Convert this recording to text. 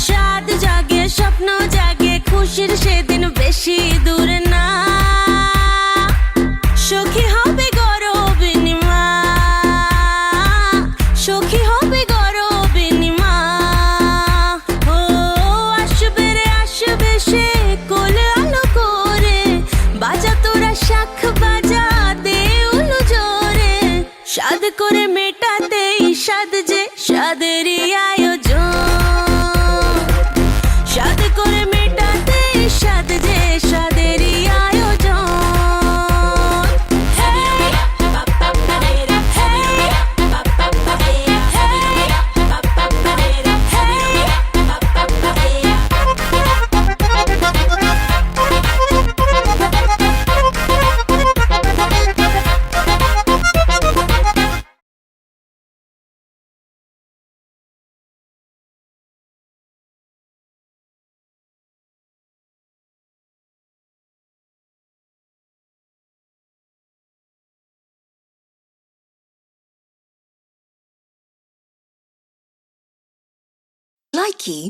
স্বাদ জাগে, স্বপ্ন জাগে, খুশির সেদিন বেশি দূর না। সখী হবে গরবিনীমা, সখী হবে গরবিনীমা। ও আসবে রে আসবে সে, কোলে আলো করে, বাজা তোরা শাখ বাজা দেউল জোরে। সাদ করে মেটাতে সাদ যে সাদেরই আয়োজন, সাদ করে মেটাতে সাদ যে সাদেরই আয়োজন। Likey